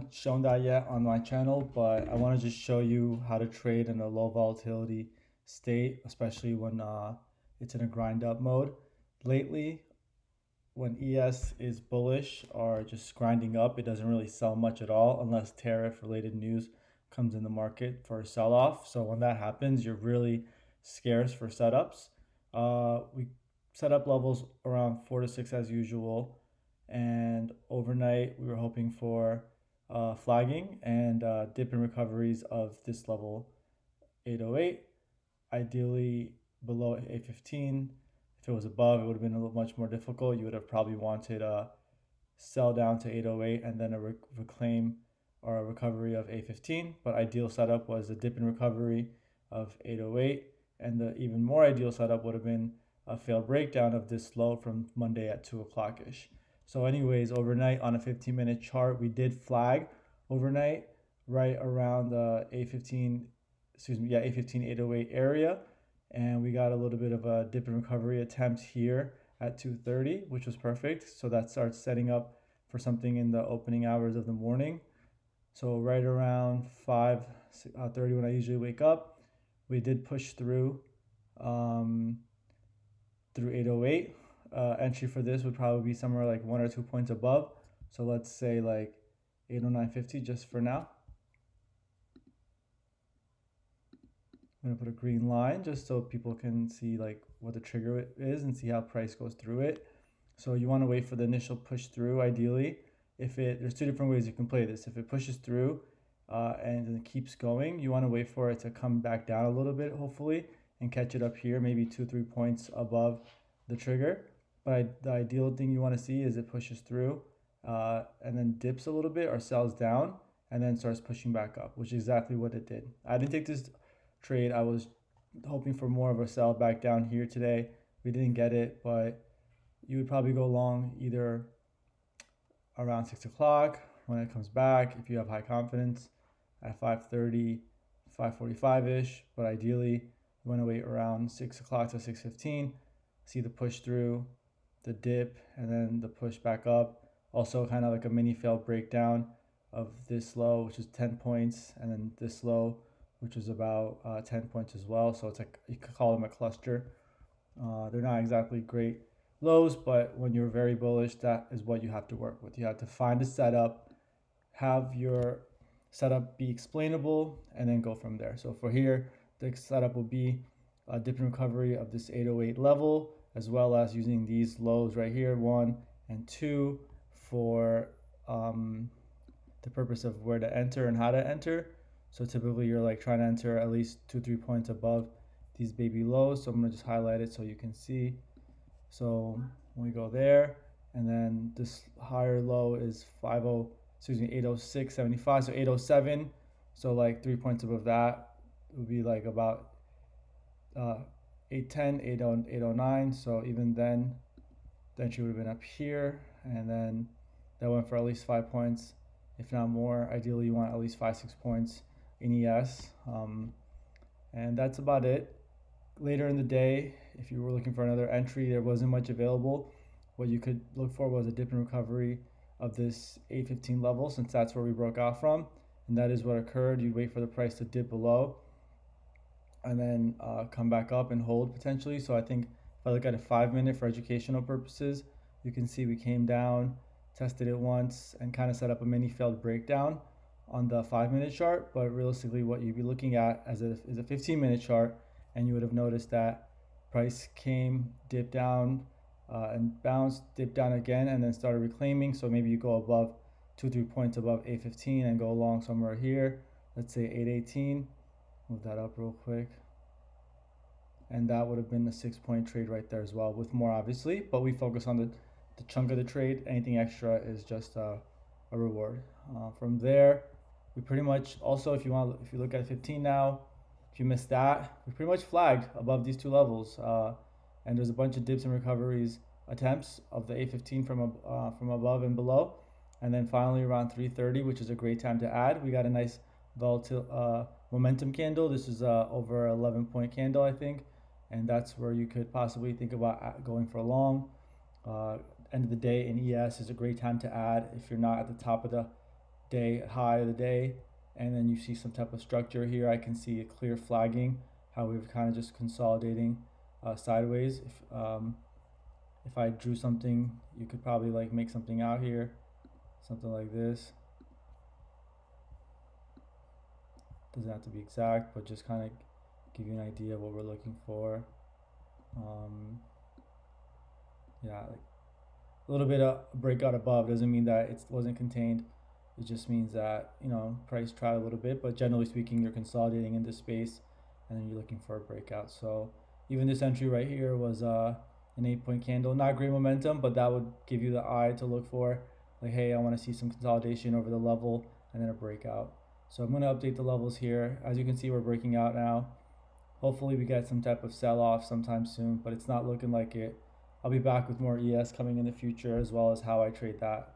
haven't shown that yet on my channel, but I want to just show you how to trade in a low volatility state, especially when it's in a grind up mode. Lately, when ES is bullish or just grinding up, it doesn't really sell much at all unless tariff related news comes in the market for a sell off. So when that happens, you're really scarce for setups. We set up levels around 4 to 6 as usual, and overnight we were hoping for flagging and dip in recoveries of this level 808, ideally below 815. If it was above, it would have been a little much more difficult. You would have probably wanted a sell down to 808 and then a reclaim or a recovery of 815. But ideal setup was a dip in recovery of 808, and the even more ideal setup would have been a failed breakdown of this low from Monday at 2 o'clock ish. So, anyways, overnight on a 15-minute chart, we did flag overnight right around the 815, 808 area, and we got a little bit of a dip in recovery attempt here at 2:30, which was perfect. So that starts setting up for something in the opening hours of the morning. So right around 5:30 when I usually wake up, we did push um, through 808. Entry for this would probably be somewhere like 1 or 2 points above. So let's say like 809.50 just for now. I'm gonna put a green line just so people can see like what the trigger is and see how price goes through it. So you want to wait for the initial push through ideally. There's two different ways you can play this. If it pushes through and it keeps going, you want to wait for it to come back down a little bit, hopefully, and catch it up here, maybe 2-3 points above the trigger. But the ideal thing you want to see is it pushes through and then dips a little bit or sells down and then starts pushing back up, which is exactly what it did. I didn't take this trade. I was hoping for more of a sell back down here today. We didn't get it, but you would probably go long either around 6 o'clock when it comes back if you have high confidence at 5:30, 5:45-ish, but ideally you want to wait around 6 o'clock to 6:15, see the push through, the dip, and then the push back up. Also kind of like a mini failed breakdown of this low, which is 10 points, and then this low, which is about 10 points as well. So it's like you could call them a cluster. They're not exactly great lows, but when you're very bullish, that is what you have to work with. You have to find a setup, have your setup be explainable, and then go from there. So for here, the setup will be a dip in recovery of this 808 level, as well as using these lows right here, 1 and 2, for the purpose of where to enter and how to enter. So typically you're like trying to enter at least 2-3 points above these baby lows. So I'm gonna just highlight it so you can see. So when we go there, and then this higher low is 806.75, so 807. So like 3 points above that would be like about 810, 809. So even then, the entry would have been up here, and then that went for at least 5 points, if not more. Ideally, you want at least 5-6 points in ES, and that's about it. Later in the day, if you were looking for another entry, there wasn't much available. What you could look for was a dip in recovery of this 815 level, since that's where we broke out from, and that is what occurred. You'd wait for the price to dip below and then come back up and hold potentially. So I think if I look at a 5-minute for educational purposes, you can see we came down, tested it once, and kind of set up a mini failed breakdown on the 5-minute chart. But realistically, what you'd be looking at is a 15-minute chart, and you would have noticed that price came, dipped down, and bounced, dipped down again, and then started reclaiming. So maybe you go above 2-3 points above 815 and go along somewhere here. Let's say 818. Move that up real quick. And that would have been a 6-point trade right there as well, with more obviously. But we focus on the chunk of the trade. Anything extra is just a reward. From there, we pretty much also, if you look at 15 now, if you missed that, we pretty much flagged above these two levels, and there's a bunch of dips and recoveries attempts of the 815 from above and below, and then finally around 3:30, which is a great time to add, we got a nice volatile momentum candle. This is over 11-point candle, I think, and that's where you could possibly think about going for a long. End of the day in ES is a great time to add if you're not at the top of the day high of the day, and then you see some type of structure here. I can see a clear flagging, how we're kind of just consolidating sideways. If I drew something, you could probably like make something out here, something like this. Doesn't have to be exact, but just kind of give you an idea of what we're looking for. Yeah, like a little bit of breakout above doesn't mean that it wasn't contained. It just means that, you know, price tried a little bit, but generally speaking, you're consolidating into space and then you're looking for a breakout. So even this entry right here was an 8-point candle. Not great momentum, but that would give you the eye to look for. Like, hey, I want to see some consolidation over the level and then a breakout. So I'm going to update the levels here. As you can see, we're breaking out now. Hopefully we get some type of sell-off sometime soon, but it's not looking like it. I'll be back with more ES coming in the future, as well as how I trade that.